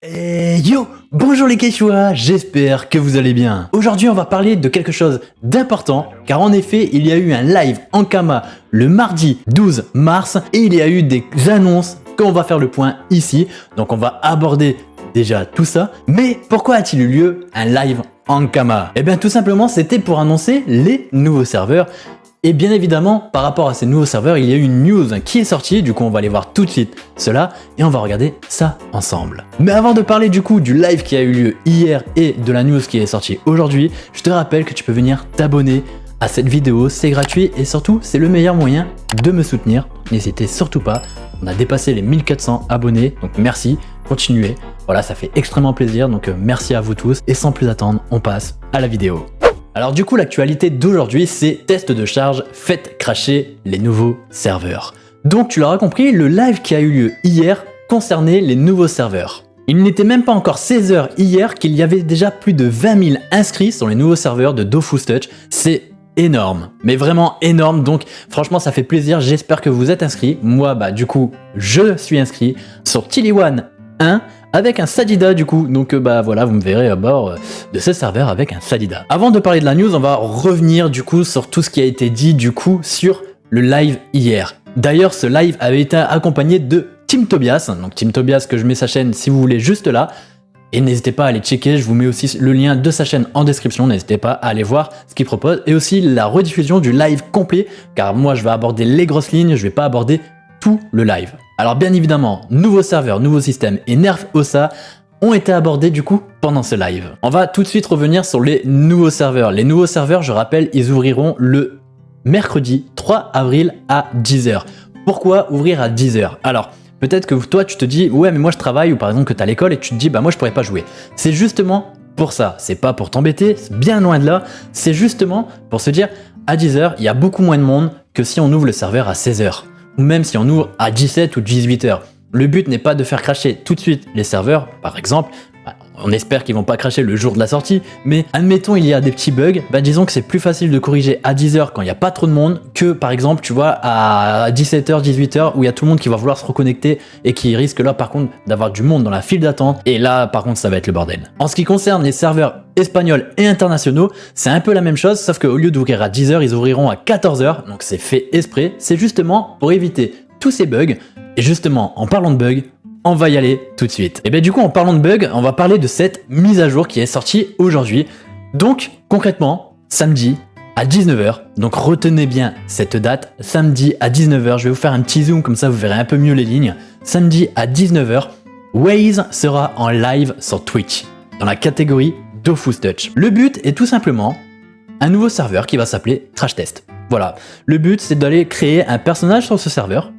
Yo, bonjour les Quechua, j'espère que vous allez bien. Aujourd'hui on va parler de quelque chose d'important, car en effet il y a eu un live en Kama le mardi 12 mars et il y a eu des annonces qu'on va faire le point ici. Donc on va aborder déjà tout ça, mais pourquoi a-t-il eu lieu un live en Kama? Eh bien tout simplement c'était pour annoncer les nouveaux serveurs. Et bien évidemment, par rapport à ces nouveaux serveurs, il y a eu une news qui est sortie, du coup on va aller voir tout de suite cela et on va regarder ça ensemble. Mais avant de parler du coup du live qui a eu lieu hier et de la news qui est sortie aujourd'hui, je te rappelle que tu peux venir t'abonner à cette vidéo, c'est gratuit et surtout c'est le meilleur moyen de me soutenir. N'hésitez surtout pas, on a dépassé les 1400 abonnés, donc merci, continuez. Voilà, ça fait extrêmement plaisir, donc merci à vous tous et sans plus attendre, on passe à la vidéo. Alors du coup l'actualité d'aujourd'hui c'est test de charge, faites crasher les nouveaux serveurs. Donc tu l'auras compris, le live qui a eu lieu hier concernait les nouveaux serveurs. Il n'était même pas encore 16 h hier qu'il y avait déjà plus de 20 000 inscrits sur les nouveaux serveurs de Dofus Touch. C'est énorme, mais vraiment énorme, donc franchement ça fait plaisir, j'espère que vous êtes inscrits. Moi du coup je suis inscrit sur Tiliwan 1 avec un Sadida du coup, donc voilà, vous me verrez à bord de ce serveur avec un Sadida. Avant de parler de la news, on va revenir du coup sur tout ce qui a été dit du coup sur le live hier. D'ailleurs ce live avait été accompagné de Team Tobias, donc Team Tobias que je mets sa chaîne si vous voulez juste là. Et n'hésitez pas à aller checker, je vous mets aussi le lien de sa chaîne en description, n'hésitez pas à aller voir ce qu'il propose. Et aussi la rediffusion du live complet, car moi je vais aborder les grosses lignes, je vais pas aborder tout le live. Alors bien évidemment, nouveau serveur, nouveau système et Nerf Ossa ont été abordés du coup pendant ce live. On va tout de suite revenir sur les nouveaux serveurs. Les nouveaux serveurs, je rappelle, ils ouvriront le mercredi 3 avril à 10 h. Pourquoi ouvrir à 10 h? Alors, peut-être que toi tu te dis, ouais mais moi je travaille, ou par exemple que tu es à l'école et tu te dis, moi je pourrais pas jouer. C'est justement pour ça, c'est pas pour t'embêter, c'est bien loin de là, c'est justement pour se dire, à 10 h, il y a beaucoup moins de monde que si on ouvre le serveur à 16 h. Ou même si on ouvre à 17 ou 18 h. Le but n'est pas de faire crasher tout de suite les serveurs, par exemple, on espère qu'ils vont pas crasher le jour de la sortie, mais admettons il y a des petits bugs, disons que c'est plus facile de corriger à 10 h quand il n'y a pas trop de monde que par exemple tu vois à 17 h, 18 h où il y a tout le monde qui va vouloir se reconnecter et qui risque là par contre d'avoir du monde dans la file d'attente et là par contre ça va être le bordel. En ce qui concerne les serveurs espagnols et internationaux, c'est un peu la même chose sauf qu'au lieu d'ouvrir à 10 h, ils ouvriront à 14 h, donc c'est fait exprès, c'est justement pour éviter tous ces bugs. Et justement en parlant de bugs, on va y aller tout de suite. Et bien du coup en parlant de bugs, on va parler de cette mise à jour qui est sortie aujourd'hui. Donc concrètement, samedi à 19 h, donc retenez bien cette date, samedi à 19 h, je vais vous faire un petit zoom comme ça vous verrez un peu mieux les lignes. Samedi à 19 h, Waze sera en live sur Twitch, dans la catégorie Dofus Touch. Le but est tout simplement un nouveau serveur qui va s'appeler Crash Test. Voilà, le but c'est d'aller créer un personnage sur ce serveur,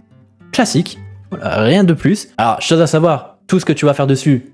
classique. Voilà, rien de plus. Alors, chose à savoir, tout ce que tu vas faire dessus,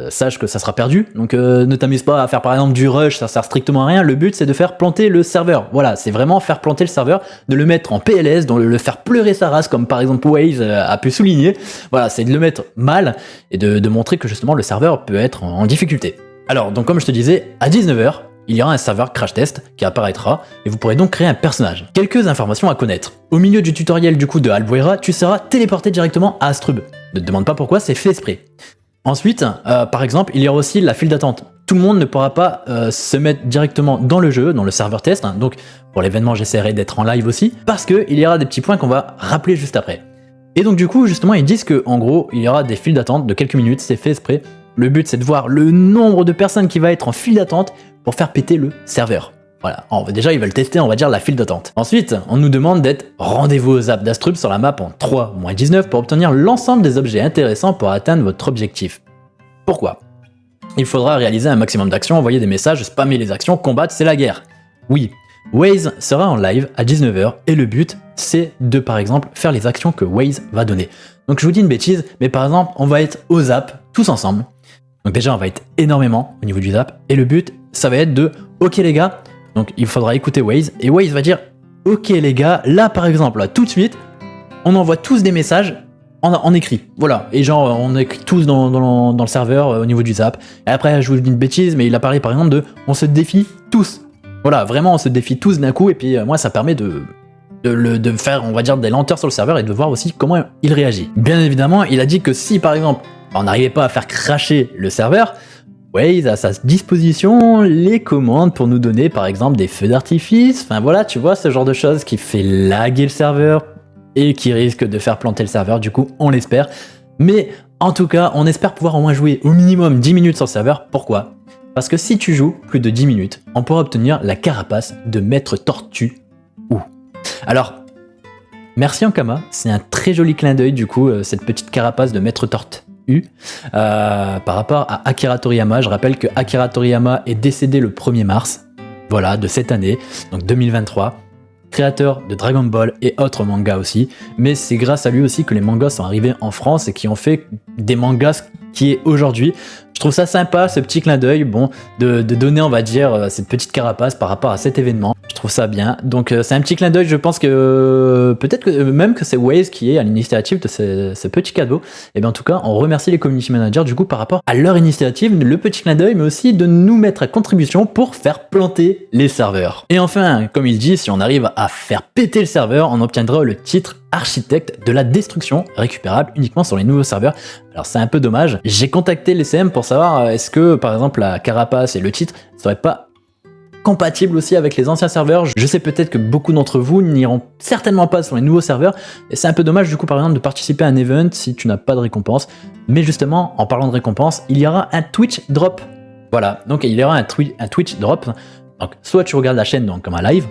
sache que ça sera perdu. Donc ne t'amuse pas à faire par exemple du rush, ça sert strictement à rien. Le but c'est de faire planter le serveur. Voilà, c'est vraiment faire planter le serveur, de le mettre en PLS, de le faire pleurer sa race comme par exemple Waze a pu souligner. Voilà, c'est de le mettre mal et de montrer que justement le serveur peut être en difficulté. Alors, donc comme je te disais, à 19 h, il y aura un serveur Crash Test qui apparaîtra et vous pourrez donc créer un personnage. Quelques informations à connaître. Au milieu du tutoriel du coup de Albuera, tu seras téléporté directement à Astrub. Ne te demande pas pourquoi, c'est fait exprès. Ensuite, par exemple, il y aura aussi la file d'attente. Tout le monde ne pourra pas se mettre directement dans le jeu, dans le serveur test. Donc pour l'événement, j'essaierai d'être en live aussi, parce qu'il y aura des petits points qu'on va rappeler juste après. Et donc du coup, justement, ils disent qu'en gros, il y aura des files d'attente de quelques minutes, c'est fait exprès. Le but, c'est de voir le nombre de personnes qui va être en file d'attente pour faire péter le serveur. Voilà, déjà ils veulent tester on va dire la file d'attente. Ensuite, on nous demande d'être rendez-vous aux apps d'Astrub sur la map en 3-19 pour obtenir l'ensemble des objets intéressants pour atteindre votre objectif. Pourquoi? Il faudra réaliser un maximum d'actions, envoyer des messages, spammer les actions, combattre, c'est la guerre. Oui, Waze sera en live à 19 h et le but c'est de par exemple faire les actions que Waze va donner. Donc je vous dis une bêtise, mais par exemple on va être aux apps tous ensemble. Donc déjà on va être énormément au niveau du zap et le but ça va être de ok les gars, donc il faudra écouter Waze et Waze va dire ok les gars, là par exemple là tout de suite on envoie tous des messages en écrit, voilà, et genre on écrit tous dans le serveur au niveau du zap. Et après je vous dis une bêtise mais il a parlé par exemple de on se défie tous, voilà vraiment on se défie tous d'un coup et puis moi ça permet de faire on va dire des lenteurs sur le serveur et de voir aussi comment il réagit. Bien évidemment il a dit que si par exemple on n'arrivait pas à faire cracher le serveur, Waze a à sa disposition les commandes pour nous donner par exemple des feux d'artifice, enfin voilà, tu vois, ce genre de choses qui fait laguer le serveur et qui risque de faire planter le serveur, du coup on l'espère. Mais en tout cas, on espère pouvoir au moins jouer au minimum 10 minutes sur le serveur. Pourquoi? Parce que si tu joues plus de 10 minutes, on pourra obtenir la carapace de Maître Tortue. Alors, merci Ankama, c'est un très joli clin d'œil du coup, cette petite carapace de Maître Tortue. Par rapport à Akira Toriyama, je rappelle que Akira Toriyama est décédé le 1er mars, voilà, de cette année, donc 2023, créateur de Dragon Ball et autres mangas aussi, mais c'est grâce à lui aussi que les mangas sont arrivés en France et qui ont fait des mangas qui est aujourd'hui. Je trouve ça sympa, ce petit clin d'œil, bon, de donner, on va dire, cette petite carapace par rapport à cet événement. Je trouve ça bien. Donc c'est un petit clin d'œil, je pense que peut-être que même que c'est Waze qui est à l'initiative de ce petit cadeau. Et bien en tout cas, on remercie les community managers du coup par rapport à leur initiative, le petit clin d'œil, mais aussi de nous mettre à contribution pour faire planter les serveurs. Et enfin, comme il dit, si on arrive à faire péter le serveur, on obtiendra le titre architecte de la destruction, récupérable uniquement sur les nouveaux serveurs. Alors c'est un peu dommage. J'ai contacté les CM pour savoir est-ce que par exemple la carapace et le titre ne seraient pas compatibles aussi avec les anciens serveurs. Je sais peut-être que beaucoup d'entre vous n'iront certainement pas sur les nouveaux serveurs et c'est un peu dommage du coup par exemple de participer à un event si tu n'as pas de récompense. Mais justement, en parlant de récompense, il y aura un Twitch drop. Voilà, donc il y aura un Twitch drop. Donc soit tu regardes la chaîne donc, comme un live,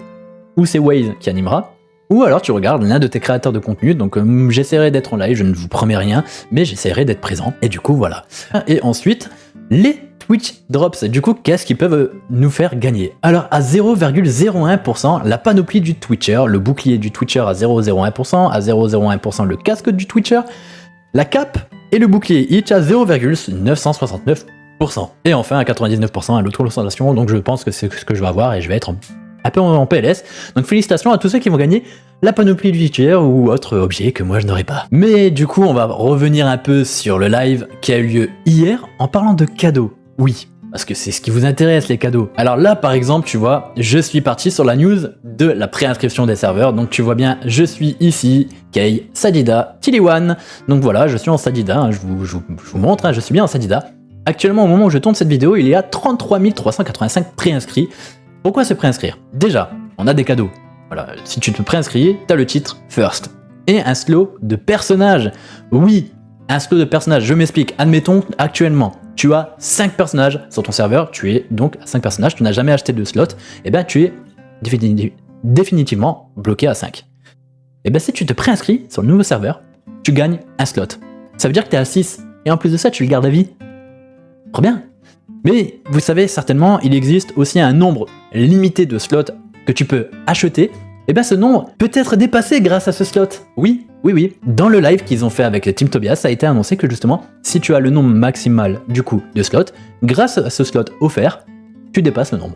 ou c'est Waze qui animera, ou alors tu regardes l'un de tes créateurs de contenu, donc j'essaierai d'être en live, je ne vous promets rien, mais j'essaierai d'être présent, et du coup voilà. Et ensuite, les Twitch Drops, du coup qu'est-ce qu'ils peuvent nous faire gagner? Alors à 0,01%, la panoplie du Twitcher, le bouclier du Twitcher à 0,01%, à 0,01% le casque du Twitcher, la cape et le bouclier Itch à 0,969%. Et enfin à 99% à l'auto-installation, donc je pense que c'est ce que je vais avoir et je vais être un peu en PLS, donc félicitations à tous ceux qui vont gagner la panoplie du Twitcher ou autre objet que moi je n'aurai pas. Mais du coup on va revenir un peu sur le live qui a eu lieu hier en parlant de cadeaux. Oui, parce que c'est ce qui vous intéresse les cadeaux. Alors là par exemple tu vois, je suis parti sur la news de la préinscription des serveurs, donc tu vois bien je suis ici, Kei, Sadida, Tiliwan, donc voilà je suis en Sadida, hein, je vous montre, hein, je suis bien en Sadida. Actuellement au moment où je tourne cette vidéo il y a 33 385 préinscrits. Pourquoi se préinscrire? Déjà, on a des cadeaux. Voilà, si tu te préinscris, tu as le titre First. Et un slot de personnages. Oui, un slot de personnages, je m'explique. Admettons, actuellement, tu as 5 personnages sur ton serveur, tu es donc à 5 personnages, tu n'as jamais acheté de slot, et bien tu es définitivement bloqué à 5. Et bien si tu te préinscris sur le nouveau serveur, tu gagnes un slot. Ça veut dire que tu es à 6, et en plus de ça, tu le gardes à vie. Trop bien. Mais vous savez certainement, il existe aussi un nombre limité de slots que tu peux acheter. Et bien ce nombre peut être dépassé grâce à ce slot. Oui. Dans le live qu'ils ont fait avec Team Tobias, ça a été annoncé que justement, si tu as le nombre maximal du coup de slots, grâce à ce slot offert, tu dépasses le nombre.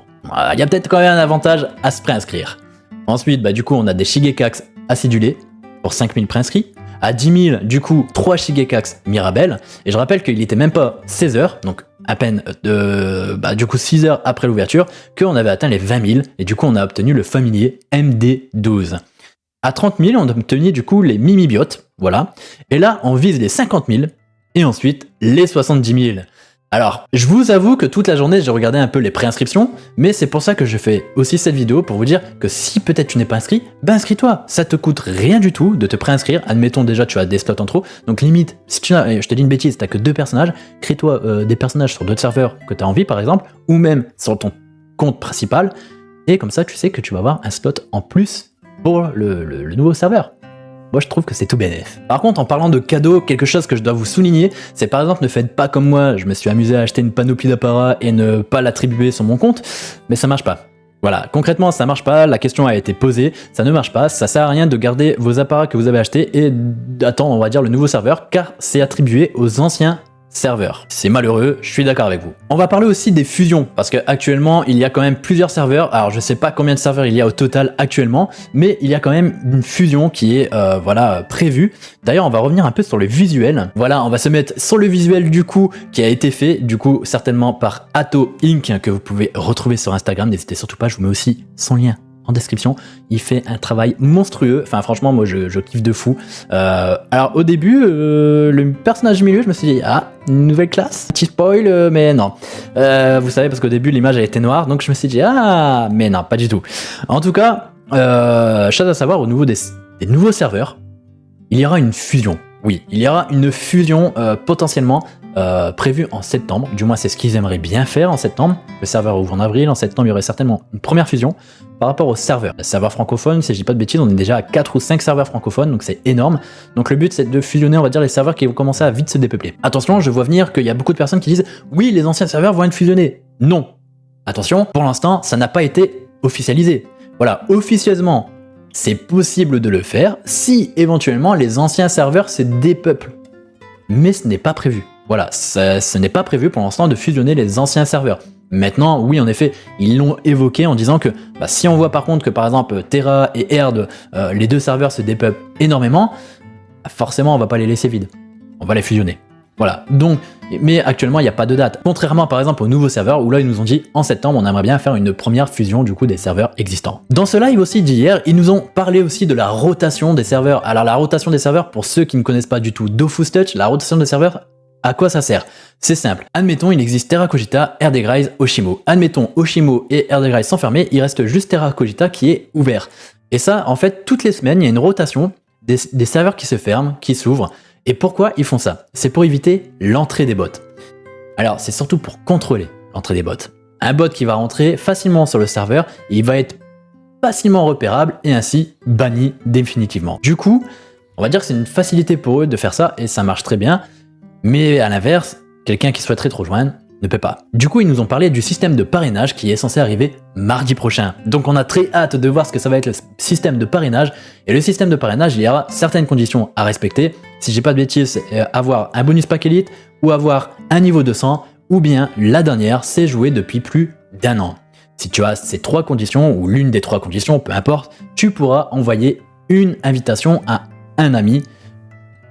Il y a peut-être quand même un avantage à se préinscrire. Ensuite, du coup, on a des Shigekax acidulés pour 5000 préinscrits. À 10 000, du coup, 3 Shigekax Mirabel. Et je rappelle qu'il était même pas 16 heures, donc à peine du coup 6 heures après l'ouverture, qu'on avait atteint les 20 000. Et du coup, on a obtenu le familier MD12. À 30 000, on a obtenu du coup les Mimibiotes, voilà. Et là, on vise les 50 000 et ensuite les 70 000. Alors, je vous avoue que toute la journée, j'ai regardé un peu les préinscriptions, mais c'est pour ça que je fais aussi cette vidéo pour vous dire que si peut-être tu n'es pas inscrit, inscris-toi. Ça te coûte rien du tout de te préinscrire. Admettons déjà tu as des slots en trop, donc limite, si tu as, je te dis une bêtise, tu n'as que 2 personnages, crée-toi des personnages sur d'autres serveurs que tu as envie par exemple, ou même sur ton compte principal, et comme ça tu sais que tu vas avoir un slot en plus pour le nouveau serveur. Moi je trouve que c'est tout bénef. Par contre en parlant de cadeaux, quelque chose que je dois vous souligner, c'est par exemple ne faites pas comme moi, je me suis amusé à acheter une panoplie d'apparat et ne pas l'attribuer sur mon compte, mais ça marche pas. Voilà, concrètement ça marche pas, la question a été posée, ça ne marche pas, ça sert à rien de garder vos apparats que vous avez achetés et d'attendre on va dire le nouveau serveur car c'est attribué aux anciens serveurs. C'est malheureux, je suis d'accord avec vous. On va parler aussi des fusions, parce qu'actuellement, il y a quand même plusieurs serveurs. Alors, je sais pas combien de serveurs il y a au total actuellement, mais il y a quand même une fusion qui est, prévue. D'ailleurs, on va revenir un peu sur le visuel. Voilà, on va se mettre sur le visuel du coup, qui a été fait, du coup, certainement par Atto Inc, que vous pouvez retrouver sur Instagram. N'hésitez surtout pas, je vous mets aussi son lien en description. Il fait un travail monstrueux. Enfin, franchement, moi, je kiffe de fou. Alors, au début, le personnage du milieu, je me suis dit, ah, une nouvelle classe, petit spoil, mais non. Vous savez, parce qu'au début, l'image, elle était noire, donc je me suis dit, ah, mais non, pas du tout. En tout cas, chose à savoir, au niveau des nouveaux serveurs, il y aura une fusion. Oui, il y aura une fusion potentiellement prévue en septembre. Du moins, c'est ce qu'ils aimeraient bien faire en septembre. Le serveur ouvre en avril. En septembre, il y aurait certainement une première fusion par rapport aux serveurs. Les serveurs francophones, si je dis pas de bêtises, on est déjà à 4 ou 5 serveurs francophones, donc c'est énorme. Donc le but, c'est de fusionner, on va dire, les serveurs qui vont commencer à vite se dépeupler. Attention, je vois venir qu'il y a beaucoup de personnes qui disent « Oui, les anciens serveurs vont être fusionnés ». Non. Attention, pour l'instant, ça n'a pas été officialisé. Voilà, officieusement, c'est possible de le faire si éventuellement les anciens serveurs se dépeuplent. Mais ce n'est pas prévu. Voilà, ce n'est pas prévu pour l'instant de fusionner les anciens serveurs. Maintenant, oui, en effet, ils l'ont évoqué en disant que si on voit par contre que par exemple Terra et Erd, les deux serveurs se dépeuplent énormément, forcément on va pas les laisser vides. On va les fusionner. Voilà, donc, mais actuellement il n'y a pas de date. Contrairement par exemple aux nouveaux serveurs où là ils nous ont dit en septembre on aimerait bien faire une première fusion du coup des serveurs existants. Dans ce live aussi d'hier, ils nous ont parlé aussi de la rotation des serveurs. Alors la rotation des serveurs, pour ceux qui ne connaissent pas du tout Dofus Touch, la rotation des serveurs, à quoi ça sert? C'est simple. Admettons, il existe Terra Cogita, Erdegrise, Oshimo. Admettons, Oshimo et Erdegrise sont fermés, il reste juste Terra Cogita qui est ouvert. Et ça, en fait, toutes les semaines, il y a une rotation des serveurs qui se ferment, qui s'ouvrent. Et pourquoi ils font ça? C'est pour éviter l'entrée des bots. Alors, c'est surtout pour contrôler l'entrée des bots. Un bot qui va rentrer facilement sur le serveur, il va être facilement repérable et ainsi banni définitivement. Du coup, on va dire que c'est une facilité pour eux de faire ça et ça marche très bien. Mais à l'inverse, quelqu'un qui souhaiterait te rejoindre ne peut pas. Du coup, ils nous ont parlé du système de parrainage qui est censé arriver mardi prochain. Donc on a très hâte de voir ce que ça va être le système de parrainage. Et le système de parrainage, il y aura certaines conditions à respecter. Si j'ai pas de bêtises, c'est avoir un bonus pack élite ou avoir un niveau 200 ou bien la dernière, c'est jouer depuis plus d'1 an. Si tu as ces 3 conditions ou l'une des 3 conditions, peu importe, tu pourras envoyer une invitation à un ami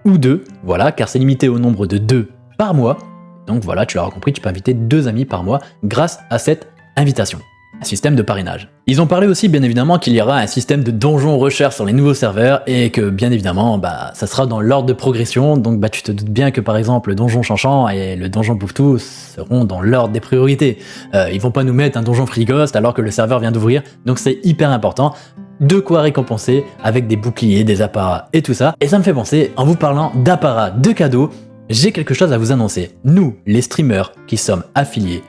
ou 2, voilà, car c'est limité au nombre de 2 par mois. Donc voilà, tu l'auras compris, tu peux inviter 2 amis par mois grâce à cette invitation. Un système de parrainage. Ils ont parlé aussi bien évidemment qu'il y aura un système de donjon rusher sur les nouveaux serveurs et que bien évidemment ça sera dans l'ordre de progression, donc tu te doutes bien que par exemple le donjon Chanchan et le donjon Bouffe-Tout seront dans l'ordre des priorités. Ils vont pas nous mettre un donjon Free Ghost alors que le serveur vient d'ouvrir, donc c'est hyper important. De quoi récompenser avec des boucliers, des apparats et tout ça. Et ça me fait penser, en vous parlant d'apparats, de cadeaux, j'ai quelque chose à vous annoncer. Nous, les streamers qui sommes affiliés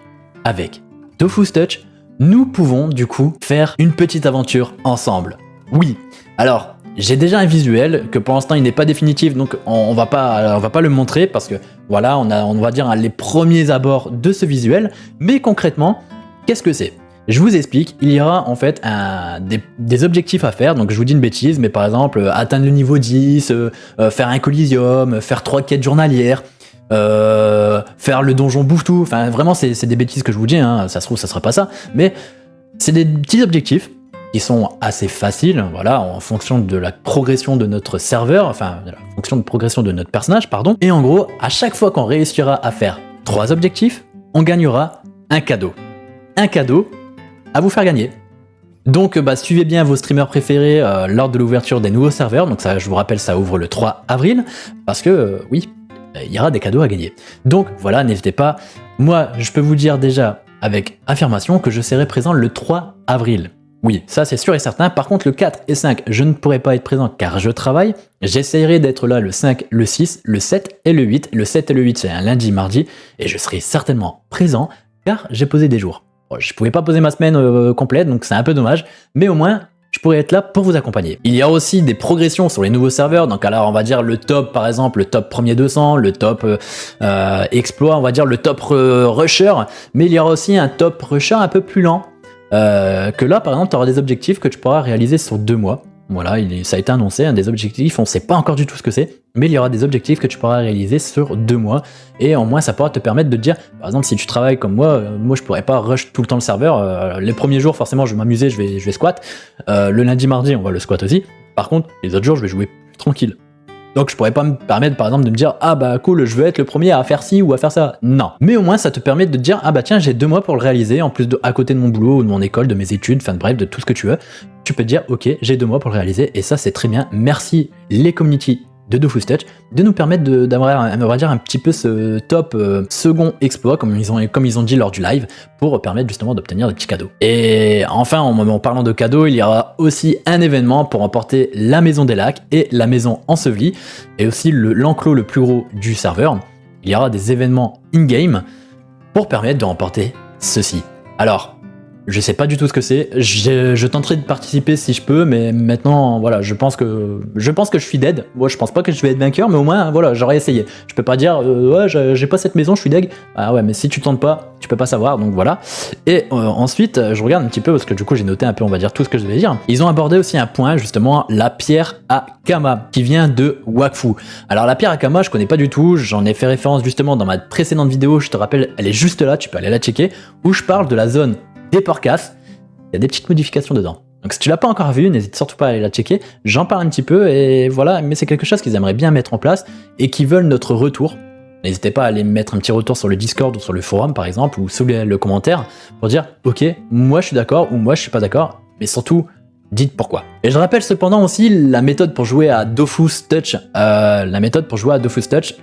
avec Dofus Touch, nous pouvons du coup faire une petite aventure ensemble. Oui, alors j'ai déjà un visuel que pour l'instant il n'est pas définitif, donc on va pas le montrer parce que voilà, on va dire les premiers abords de ce visuel, mais concrètement, qu'est-ce que c'est? Je vous explique, il y aura en fait des objectifs à faire, donc je vous dis une bêtise, mais par exemple atteindre le niveau 10, faire un Coliseum, faire 3 quêtes journalières, faire le donjon Bouffe-Tout, enfin vraiment c'est des bêtises que je vous dis, hein, ça se trouve ça sera pas ça, mais c'est des petits objectifs qui sont assez faciles, voilà, en fonction de la progression de notre serveur, enfin de la fonction de progression de notre personnage, pardon, et en gros, à chaque fois qu'on réussira à faire 3 objectifs, on gagnera un cadeau. Un cadeau à vous faire gagner. Donc suivez bien vos streamers préférés lors de l'ouverture des nouveaux serveurs, donc ça je vous rappelle ça ouvre le 3 avril, parce que oui, il y aura des cadeaux à gagner. Donc voilà, n'hésitez pas, moi je peux vous dire déjà avec affirmation que je serai présent le 3 avril. Oui, ça c'est sûr et certain, par contre le 4 et 5 je ne pourrai pas être présent car je travaille, j'essaierai d'être là le 5, le 6, le 7 et le 8, le 7 et le 8 c'est un lundi, mardi, et je serai certainement présent car j'ai posé des jours. Je pouvais pas poser ma semaine complète, donc c'est un peu dommage, mais au moins, je pourrais être là pour vous accompagner. Il y a aussi des progressions sur les nouveaux serveurs, donc alors on va dire le top, par exemple, le top premier 200, le top exploit, on va dire le top rusher, mais il y aura aussi un top rusher un peu plus lent, que là, par exemple, tu auras des objectifs que tu pourras réaliser sur 2 mois. Voilà, ça a été annoncé, des objectifs, on sait pas encore du tout ce que c'est, mais il y aura des objectifs que tu pourras réaliser sur 2 mois, et au moins ça pourra te permettre de te dire, par exemple si tu travailles comme moi je pourrais pas rush tout le temps le serveur, les premiers jours forcément je vais m'amuser, je vais squat, le lundi mardi on va le squat aussi, par contre les autres jours je vais jouer tranquille. Donc je pourrais pas me permettre par exemple de me dire ah bah cool, je veux être le premier à faire ci ou à faire ça. Non. Mais au moins ça te permet de te dire ah bah tiens, j'ai 2 mois pour le réaliser, en plus de à côté de mon boulot ou de mon école, de mes études, enfin bref, de tout ce que tu veux. Tu peux te dire ok, j'ai 2 mois pour le réaliser et ça c'est très bien. Merci les community de DoFusTouch de nous permettre d'avoir, on va dire, un petit peu ce top second exploit, comme ils ont dit lors du live, pour permettre justement d'obtenir des petits cadeaux. Et enfin, en parlant de cadeaux, il y aura aussi un événement pour remporter la maison des lacs et la maison ensevelie, et aussi l'enclos le plus gros du serveur. Il y aura des événements in-game pour permettre de remporter ceci. Alors, je sais pas du tout ce que c'est, je tenterai de participer si je peux, mais maintenant, voilà, je pense que je suis dead. Moi, je pense pas que je vais être vainqueur, mais au moins, voilà, j'aurais essayé. Je peux pas dire, ouais, j'ai pas cette maison, je suis deg. Ah ouais, mais si tu tentes pas, tu peux pas savoir, donc voilà. Et ensuite, je regarde un petit peu, parce que du coup, j'ai noté un peu, on va dire, tout ce que je devais dire. Ils ont abordé aussi un point, justement, la pierre à Kama, qui vient de Wakfu. Alors, la pierre à Kama, je connais pas du tout, j'en ai fait référence justement dans ma précédente vidéo, je te rappelle, elle est juste là, tu peux aller la checker, où je parle de la zone des Porcas, il y a des petites modifications dedans. Donc si tu l'as pas encore vu, n'hésite surtout pas à aller la checker. J'en parle un petit peu et voilà, mais c'est quelque chose qu'ils aimeraient bien mettre en place et qui veulent notre retour. N'hésitez pas à aller mettre un petit retour sur le Discord ou sur le forum par exemple, ou sous le commentaire pour dire ok, moi je suis d'accord ou moi je suis pas d'accord, mais surtout dites pourquoi. Et je rappelle cependant aussi la méthode pour jouer à DoFusTouch,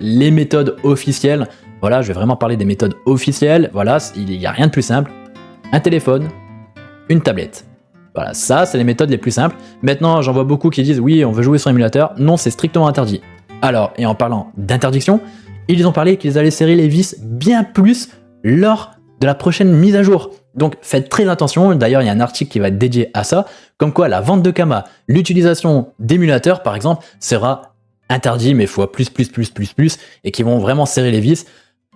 les méthodes officielles. Voilà, je vais vraiment parler des méthodes officielles. Voilà, il n'y a rien de plus simple. Un téléphone, une tablette. Voilà, ça, c'est les méthodes les plus simples. Maintenant, j'en vois beaucoup qui disent oui, on veut jouer sur émulateur. Non, c'est strictement interdit. Alors, et en parlant d'interdiction, ils ont parlé qu'ils allaient serrer les vis bien plus lors de la prochaine mise à jour. Donc, faites très attention. D'ailleurs, il y a un article qui va être dédié à ça. Comme quoi, la vente de Kama, l'utilisation d'émulateurs, par exemple, sera interdit, mais fois plus, et qui vont vraiment serrer les vis.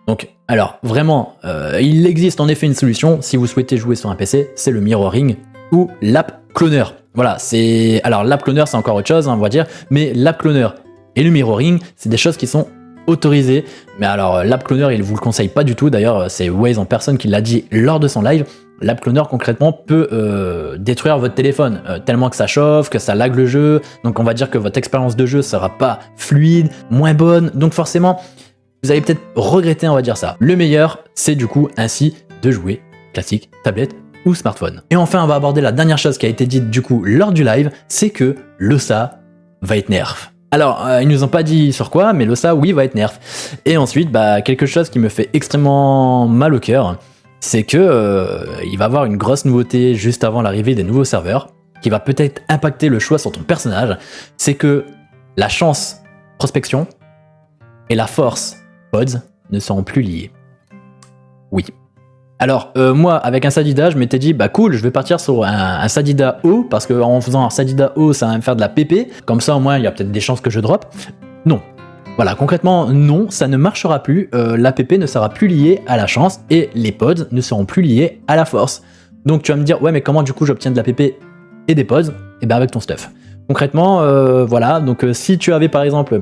Donc, alors, vraiment, il existe en effet une solution, si vous souhaitez jouer sur un PC, c'est le mirroring ou l'app cloner. Voilà, c'est... Alors, l'app cloner, c'est encore autre chose, hein, on va dire, mais l'app cloner et le mirroring, c'est des choses qui sont autorisées. Mais alors, l'app cloner, il vous le conseille pas du tout, d'ailleurs, c'est Waze en personne qui l'a dit lors de son live. L'app cloner, concrètement, peut détruire votre téléphone, tellement que ça chauffe, que ça lag le jeu, donc on va dire que votre expérience de jeu sera pas fluide, moins bonne, donc forcément... Vous allez peut-être regretter, on va dire ça. Le meilleur, c'est du coup ainsi de jouer classique, tablette ou smartphone. Et enfin, on va aborder la dernière chose qui a été dite du coup lors du live, c'est que l'OSA va être nerf. Alors, ils nous ont pas dit sur quoi, mais l'OSA, oui, va être nerf. Et ensuite, bah, quelque chose qui me fait extrêmement mal au cœur, c'est que il va y avoir une grosse nouveauté juste avant l'arrivée des nouveaux serveurs, qui va peut-être impacter le choix sur ton personnage, c'est que la chance prospection et la force pods ne seront plus liés. Oui. Alors, moi, avec un Sadida, je m'étais dit, bah cool, je vais partir sur un Sadida haut, parce qu'en faisant un Sadida haut, ça va me faire de la PP, comme ça au moins, il y a peut-être des chances que je drop. Non. Voilà, concrètement, non, ça ne marchera plus, la PP ne sera plus liée à la chance, et les pods ne seront plus liés à la force. Donc tu vas me dire, ouais, mais comment du coup j'obtiens de la PP et des pods? Et bien avec ton stuff. Concrètement, voilà, donc si tu avais par exemple...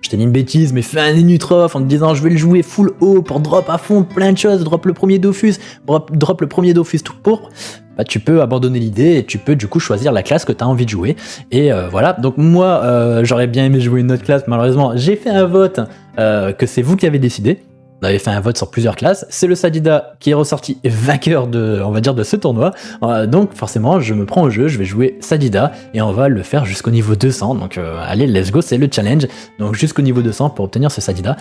Je t'ai dit une bêtise, mais fais un Inutrof en te disant je vais le jouer full haut pour drop à fond plein de choses, drop le premier Dofus, drop le premier Dofus tout pour, bah tu peux abandonner l'idée et tu peux du coup choisir la classe que tu as envie de jouer. Et voilà, donc moi j'aurais bien aimé jouer une autre classe, malheureusement j'ai fait un vote que c'est vous qui avez décidé. On avait fait un vote sur plusieurs classes, c'est le Sadida qui est ressorti vainqueur de, on va dire, de ce tournoi, donc forcément je me prends au jeu, je vais jouer Sadida et on va le faire jusqu'au niveau 200, donc allez let's go, c'est le challenge, donc jusqu'au niveau 200 pour obtenir ce Sadida.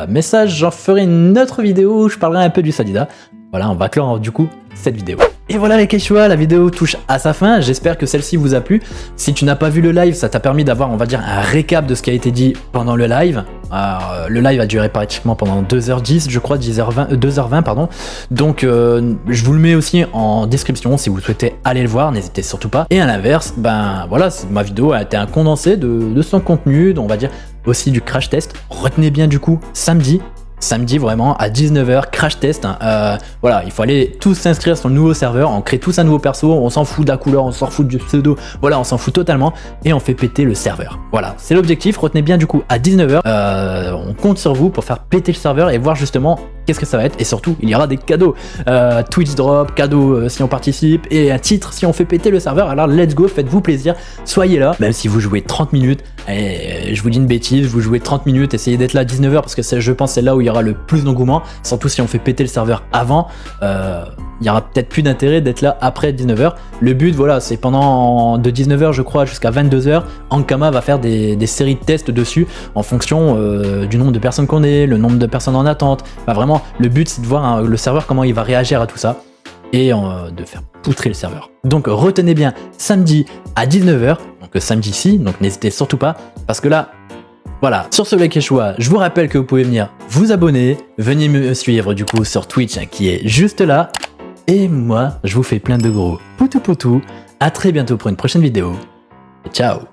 Mais ça j'en ferai une autre vidéo où je parlerai un peu du Sadida. Voilà, on va clore du coup cette vidéo. Et voilà les Quechua, la vidéo touche à sa fin, j'espère que celle-ci vous a plu. Si tu n'as pas vu le live, ça t'a permis d'avoir, on va dire, un récap de ce qui a été dit pendant le live. Le live a duré pratiquement pendant 2h10, je crois, 2h20, pardon. Donc je vous le mets aussi en description si vous souhaitez aller le voir, n'hésitez surtout pas. Et à l'inverse, ben voilà, ma vidéo a été un condensé de son contenu, on va dire aussi du crash test. Retenez bien du coup, samedi vraiment à 19h, crash test, hein. Voilà, il faut aller tous s'inscrire sur le nouveau serveur, on crée tous un nouveau perso, on s'en fout de la couleur, on s'en fout du pseudo, voilà, on s'en fout totalement et on fait péter le serveur. Voilà, c'est l'objectif, retenez bien du coup à 19h, on compte sur vous pour faire péter le serveur et voir justement qu'est-ce que ça va être, et surtout il y aura des cadeaux, Twitch drop, cadeaux si on participe, et un titre si on fait péter le serveur. Alors let's go, faites-vous plaisir, soyez là, même si vous jouez 30 minutes, et je vous dis une bêtise, vous jouez 30 minutes, essayez d'être là à 19h parce que je pense c'est là où il y aura le plus d'engouement, surtout si on fait péter le serveur avant, il y aura peut-être plus d'intérêt d'être là après 19h. Le but, voilà, c'est pendant de 19h je crois jusqu'à 22h, Ankama va faire des séries de tests dessus en fonction du nombre de personnes qu'on est, le nombre de personnes en attente. Enfin, vraiment, le but c'est de voir le serveur comment il va réagir à tout ça et de faire poutrer le serveur. Donc retenez bien, samedi à 19h, donc samedi-ci, donc n'hésitez surtout pas, parce que là, voilà, sur ce les Quechua, je vous rappelle que vous pouvez venir vous abonner, venez me suivre du coup sur Twitch qui est juste là, et moi je vous fais plein de gros poutou poutou, à très bientôt pour une prochaine vidéo, ciao.